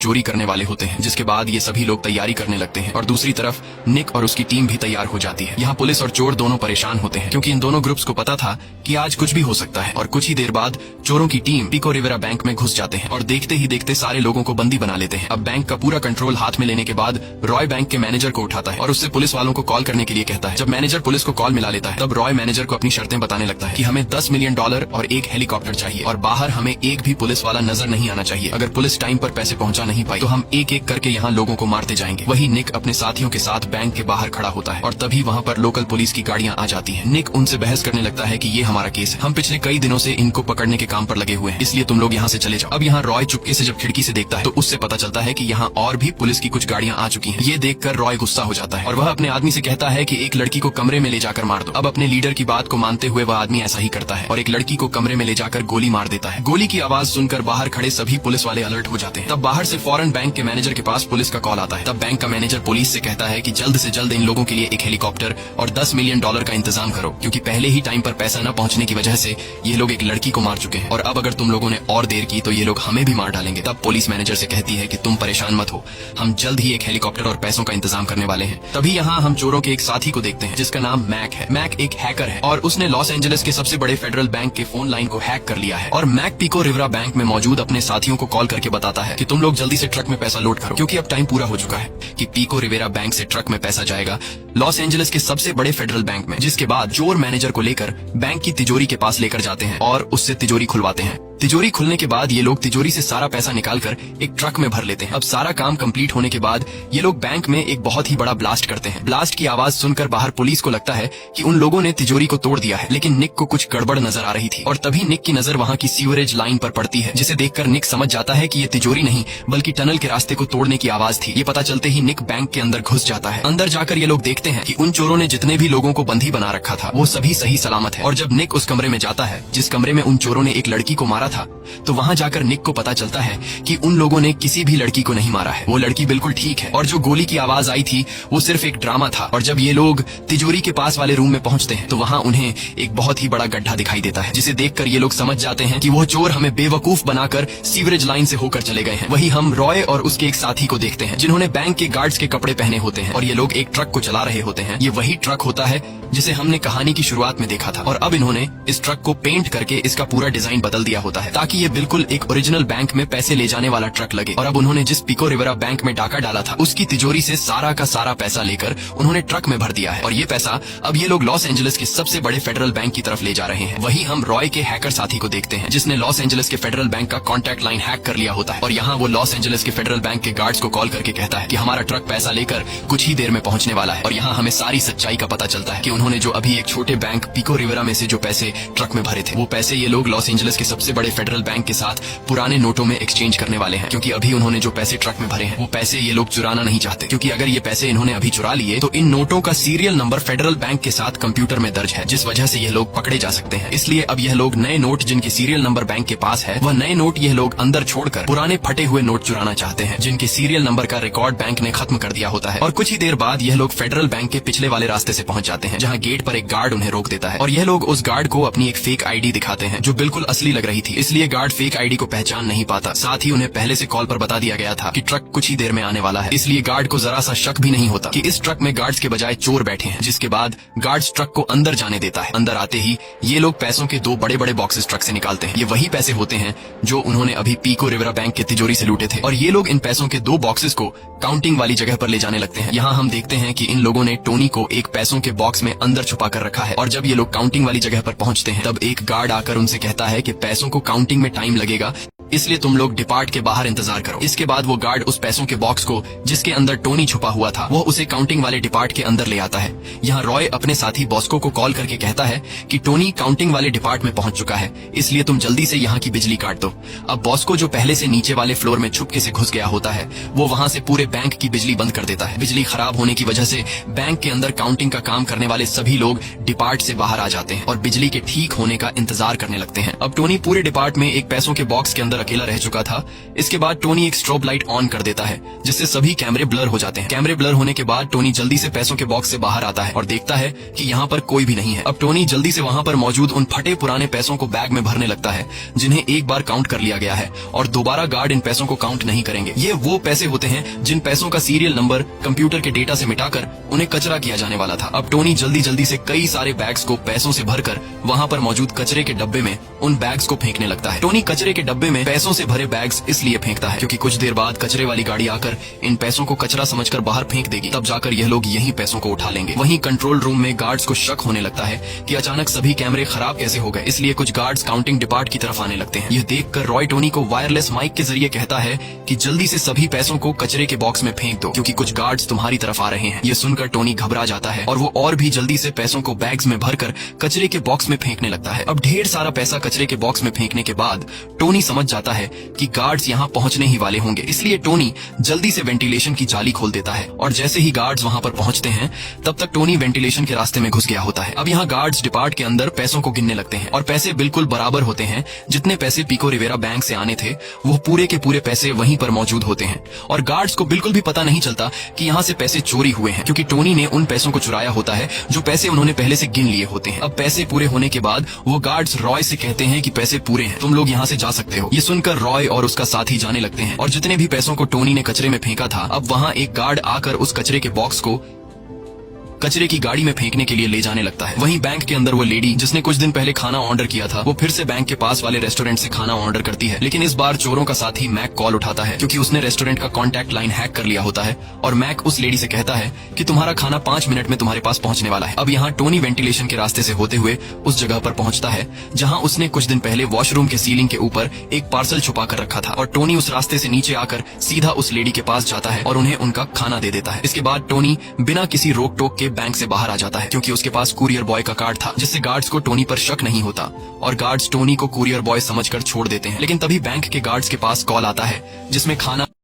चोरी करने वाले होते हैं, जिसके बाद ये सभी लोग तैयारी करने लगते हैं और दूसरी तरफ निक और उसकी टीम भी तैयार हो जाती है। यहाँ पुलिस और चोर दोनों परेशान होते हैं क्योंकि इन दोनों ग्रुप्स को पता था कि आज कुछ भी हो सकता है और कुछ ही देर बाद चोरों की टीम पिको रिवेरा बैंक में घुस जाते हैं और देखते ही देखते सारे लोगों को बंदी बना लेते हैं। अब बैंक का पूरा कंट्रोल हाथ में लेने के बाद रॉय बैंक के मैनेजर को उठाता है और उससे पुलिस वालों को कॉल करने के लिए कहता है। जब मैनेजर पुलिस को कॉल मिला लेता है तब रॉय मैनेजर को अपनी शर्तें बताने लगता है कि हमें $10 मिलियन और एक हेलीकॉप्टर चाहिए और बाहर हमें एक भी पुलिस वाला नजर नहीं आना चाहिए। अगर पुलिस टाइम पर पैसे पहुंचा नहीं पाई तो हम एक एक करके यहाँ लोगों को मारते जाएंगे। वही निक अपने साथियों के साथ बैंक के बाहर खड़ा होता है और तभी वहाँ पर लोकल पुलिस की गाड़ियाँ आ जाती हैं। निक उनसे बहस करने लगता है कि ये हमारा केस है, हम पिछले कई दिनों से इनको पकड़ने के काम पर लगे हुए हैं, इसलिए तुम लोग यहाँ से चले जाओ। अब यहाँ रॉय चुपके से जब खिड़की से देखता है तो उससे पता चलता है कि यहाँ और भी पुलिस की कुछ गाड़ियाँ आ चुकी हैं। ये देखकर रॉय गुस्सा हो जाता है और वह अपने आदमी से कहता है कि एक लड़की को कमरे में ले जाकर मार दो। अब अपने लीडर की बात को मानते हुए वह आदमी ऐसा ही करता है और एक लड़की को कमरे में ले जाकर गोली मार देता है। गोली की आवाज सुनकर बाहर खड़े सभी पुलिस वाले अलर्ट हो जाते हैं। तब बाहर से फौरन बैंक के मैनेजर के पास पुलिस का कॉल आता है। तब बैंक का मैनेजर पुलिस से कहता है कि जल्द से जल्द इन लोगों के लिए एक हेलीकॉप्टर और $10 मिलियन का इंतजाम करो, क्योंकि पहले ही टाइम पर पैसा न पहुंचने की वजह से ये लोग एक लड़की को मार चुके हैं और अब अगर तुम लोगों ने और देर की तो ये लोग हमें भी मार डालेंगे। तब पुलिस मैनेजर से कहती है कि तुम परेशान मत हो, हम जल्द ही एक हेलीकॉप्टर और पैसों का इंतजाम करने वाले हैं। तभी यहाँ हम चोरों के एक साथी को देखते हैं जिसका नाम मैक है। मैक एक हैकर है और उसने लॉस एंजलिस के सबसे बड़े फेडरल बैंक के फोन लाइन को हैक कर लिया है और मैक पिको रिवेरा बैंक में मौजूद अपने साथियों को कॉल करके बताता है कि तुम लोग जल्दी से ट्रक में पैसा लोड करो, क्योंकि अब टाइम पूरा हो चुका है कि पिको रिवेरा बैंक से ट्रक में पैसा जाएगा लॉस एंजलिस के सबसे बड़े फेडरल बैंक में। जिसके बाद चोर मैनेजर को लेकर बैंक की तिजोरी के पास लेकर जाते हैं और उससे तिजोरी खुलवाते हैं। तिजोरी खुलने के बाद ये लोग तिजोरी से सारा पैसा निकालकर एक ट्रक में भर लेते हैं। अब सारा काम कंप्लीट होने के बाद ये लोग बैंक में एक बहुत ही बड़ा ब्लास्ट करते हैं। ब्लास्ट की आवाज सुनकर बाहर पुलिस को लगता है कि उन लोगों ने तिजोरी को तोड़ दिया है, लेकिन निक को कुछ गड़बड़ नजर आ रही थी और तभी निक की नजर वहाँ की सीवरेज लाइन पर पड़ती है, जिसे देखकर निक समझ जाता है कि ये तिजोरी नहीं बल्कि टनल के रास्ते को तोड़ने की आवाज थी। ये पता चलते ही निक बैंक के अंदर घुस जाता है। अंदर जाकर ये लोग देखते हैं कि उन चोरों ने जितने भी लोगों को बंदी बना रखा था वो सभी सही सलामत है। और जब निक उस कमरे में जाता है जिस कमरे में उन चोरों ने एक लड़की को मारा था, तो वहाँ जाकर निक को पता चलता है कि उन लोगों ने किसी भी लड़की को नहीं मारा है, वो लड़की बिल्कुल ठीक है और जो गोली की आवाज आई थी वो सिर्फ एक ड्रामा था। और जब ये लोग तिजोरी के पास वाले रूम में पहुंचते हैं तो वहाँ उन्हें एक बहुत ही बड़ा गड्ढा दिखाई देता है, जिसे देखकर ये लोग समझ जाते हैं कि वो चोर हमें बेवकूफ बनाकर सीवरेज लाइन से होकर चले गए हैं। वही हम रॉय और उसके एक साथी को देखते हैं जिन्होंने बैंक के गार्ड्स के कपड़े पहने होते हैं और ये लोग एक ट्रक को चला रहे होते हैं। ये वही ट्रक होता है जिसे हमने कहानी की शुरुआत में देखा था और अब इन्होंने इस ट्रक को पेंट करके इसका पूरा डिजाइन बदल दिया होता है ताकि ये बिल्कुल एक ओरिजिनल बैंक में पैसे ले जाने वाला ट्रक लगे। और अब उन्होंने जिस पिको रिवेरा बैंक में डाका डाला था उसकी तिजोरी से सारा का सारा पैसा लेकर उन्होंने ट्रक में भर दिया है और ये पैसा अब ये लोग लॉस एंजलिस के सबसे बड़े फेडरल बैंक की तरफ ले जा रहे हैं। वही हम रॉय के हैकर साथी को देखते हैं जिसने लॉस एंजलिस के फेडरल बैंक का कॉन्टैक्ट लाइन हैक कर लिया होता है और यहाँ वो लॉस एंजलिस के फेडरल बैंक के गार्ड्स को कॉल करके कहता है कि हमारा ट्रक पैसा लेकर कुछ ही देर में पहुंचने वाला है। और यहाँ हमें सारी सच्चाई का पता चलता है कि उन्होंने जो अभी एक छोटे बैंक पिको रिवेरा में से जो पैसे ट्रक में भरे थे वो पैसे ये लोग लॉस एंजलिस के सबसे बड़े फेडरल बैंक के साथ पुराने नोटों में एक्सचेंज करने वाले हैं, क्योंकि अभी उन्होंने जो पैसे ट्रक में भरे हैं वो पैसे ये लोग चुराना नहीं चाहते, क्योंकि अगर ये पैसे इन्होंने अभी चुरा लिए तो इन नोटों का सीरियल नंबर फेडरल बैंक के साथ कंप्यूटर में दर्ज है, जिस वजह से ये लोग पकड़े जा सकते हैं। इसलिए अब यह लोग नए नोट जिनके सीरियल नंबर बैंक के पास है वह नए नोट ये लोग अंदर छोड़कर पुराने फटे हुए नोट चुराना चाहते हैं जिनके सीरियल नंबर का रिकॉर्ड बैंक ने खत्म कर दिया होता है। और कुछ ही देर बाद यह लोग फेडरल बैंक के पिछले वाले रास्ते से पहुंच जाते हैं जहाँ गेट पर एक गार्ड उन्हें रोक देता है और यह लोग उस गार्ड को अपनी एक फेक आईडी दिखाते हैं जो बिल्कुल असली लग रही थी। इसलिए गार्ड फेक आईडी को पहचान नहीं पाता। साथ ही उन्हें पहले से कॉल पर बता दिया गया था कि ट्रक कुछ ही देर में आने वाला है, इसलिए गार्ड को जरा सा शक भी नहीं होता कि इस ट्रक में गार्ड्स के बजाय चोर बैठे हैं। जिसके बाद गार्ड्स ट्रक को अंदर जाने देता है। अंदर आते ही ये लोग पैसों के 2 बड़े बड़े बॉक्सेस ट्रक से निकालते हैं। ये वही पैसे होते हैं जो उन्होंने अभी पिको रिवेरा बैंक के तिजोरी से लूटे थे और ये लोग इन पैसों के 2 बॉक्सेस को काउंटिंग वाली जगह पर ले जाने लगते हैं। यहाँ हम देखते हैं कि इन लोगों ने टोनी को एक पैसों के बॉक्स में अंदर छुपा कर रखा है और जब ये लोग काउंटिंग वाली जगह पर पहुंचते हैं तब एक गार्ड आकर उनसे कहता है कि पैसों को काउंटिंग में टाइम लगेगा, इसलिए तुम लोग डिपार्ट के बाहर इंतजार करो। इसके बाद वो गार्ड उस पैसों के बॉक्स को जिसके अंदर टोनी छुपा हुआ था वो उसे काउंटिंग वाले डिपार्ट के अंदर ले आता है। यहाँ रॉय अपने साथी बॉस्को को कॉल करके कहता है कि टोनी काउंटिंग वाले डिपार्ट में पहुंच चुका है, इसलिए तुम जल्दी से यहाँ की बिजली काट दो। अब बॉस्को जो पहले से नीचे वाले फ्लोर में छुपके से घुस गया होता है वो वहाँ से पूरे बैंक की बिजली बंद कर देता है। बिजली खराब होने की वजह से बैंक के अंदर काउंटिंग का काम करने वाले सभी लोग डिपार्ट से बाहर आ जाते हैं और बिजली के ठीक होने का इंतजार करने लगते हैं। अब टोनी पूरे डिपार्ट में एक पैसों के बॉक्स के अंदर अकेला रह चुका था, इसके बाद टोनी एक स्ट्रोब लाइट ऑन कर देता है जिससे सभी कैमरे ब्लर हो जाते हैं। कैमरे ब्लर होने के बाद टोनी जल्दी से पैसों के बॉक्स से बाहर आता है और देखता है कि यहाँ पर कोई भी नहीं है। अब टोनी जल्दी से वहाँ पर मौजूद उन फटे पुराने पैसों को बैग में भरने लगता है जिन्हें एक बार काउंट कर लिया गया है और दोबारा गार्ड इन पैसों को काउंट नहीं करेंगे। ये वो पैसे होते हैं जिन पैसों का सीरियल नंबर कंप्यूटर के डेटा से मिटाकर उन्हें कचरा किया जाने वाला था। अब टोनी जल्दी जल्दी से कई सारे बैग्स को पैसों से भरकर वहाँ पर मौजूद कचरे के डब्बे में उन बैग्स को फेंकने लगता है। टोनी कचरे के डब्बे में पैसों से भरे बैग्स इसलिए फेंकता है क्योंकि कुछ देर बाद कचरे वाली गाड़ी आकर इन पैसों को कचरा समझकर बाहर फेंक देगी, तब जाकर यह लोग यही पैसों को उठा लेंगे। वहीं कंट्रोल रूम में गार्ड्स को शक होने लगता है कि अचानक सभी कैमरे खराब कैसे हो गए, इसलिए कुछ गार्ड्स काउंटिंग डिपार्ट की तरफ आने लगते हैं। यह देखकर रॉय टोनी को वायरलेस माइक के जरिए कहता है कि जल्दी से सभी पैसों को कचरे के बॉक्स में फेंक दो क्योंकि कुछ गार्ड्स तुम्हारी तरफ आ रहे हैं। यह सुनकर टोनी घबरा जाता है और वो और भी जल्दी से पैसों को बैग्स में भरकर कचरे के बॉक्स में फेंकने लगता है। अब ढेर सारा पैसा कचरे के बॉक्स में फेंकने के बाद टोनी समझ जाता है कि गार्ड्स यहाँ पहुंचने ही वाले होंगे, इसलिए टोनी जल्दी से वेंटिलेशन की जाली खोल देता है और जैसे ही गार्ड्स वहाँ पर पहुंचते हैं तब तक टोनी वेंटिलेशन के रास्ते में घुस गया होता है। अब यहाँ गार्ड्स डिपार्ट के अंदर पैसों को गिनने लगते हैं और पैसे बिल्कुल बराबर होते हैं। जितने पैसे पिको रिवेरा बैंक से आने थे वो पूरे के पूरे पैसे वहीं पर मौजूद होते हैं और गार्ड्स को बिल्कुल भी पता नहीं चलता कि यहाँ से पैसे चोरी हुए हैं क्योंकि टोनी ने उन पैसों को चुराया होता है जो पैसे उन्होंने पहले से गिन लिए होते हैं। अब पैसे पूरे होने के बाद वो गार्ड्स रॉय से कहते हैं कि पैसे पूरे हैं, तुम लोग यहाँ से जा सकते हो। ये सुनकर रॉय और उसका साथी जाने लगते हैं और जितने भी पैसों को टोनी ने कचरे में फेंका था अब वहाँ एक गार्ड आकर उस कचरे के बॉक्स को कचरे की गाड़ी में फेंकने के लिए ले जाने लगता है। वहीं बैंक के अंदर वो लेडी जिसने कुछ दिन पहले खाना ऑर्डर किया था वो फिर से बैंक के पास वाले रेस्टोरेंट से खाना ऑर्डर करती है, लेकिन इस बार चोरों का साथी मैक कॉल उठाता है क्योंकि उसने रेस्टोरेंट का कॉन्टैक्ट लाइन हैक कर लिया होता है और मैक उस लेडी से कहता है कि तुम्हारा खाना 5 मिनट में तुम्हारे पास पहुंचने वाला है। अब यहाँ टोनी वेंटिलेशन के रास्ते से होते हुए उस जगह पर पहुंचता है जहाँ उसने कुछ दिन पहले वॉशरूम के सीलिंग के ऊपर एक पार्सल छुपा कर रखा था और टोनी उस रास्ते से नीचे आकर सीधा उस लेडी के पास जाता है और उन्हें उनका खाना दे देता है। इसके बाद टोनी बिना किसी रोक टोक के बैंक से बाहर आ जाता है क्योंकि उसके पास कुरियर बॉय का कार्ड था जिससे गार्ड्स को टोनी पर शक नहीं होता और गार्ड्स टोनी को कुरियर बॉय समझकर छोड़ देते हैं। लेकिन तभी बैंक के गार्ड्स के पास कॉल आता है जिसमें खाना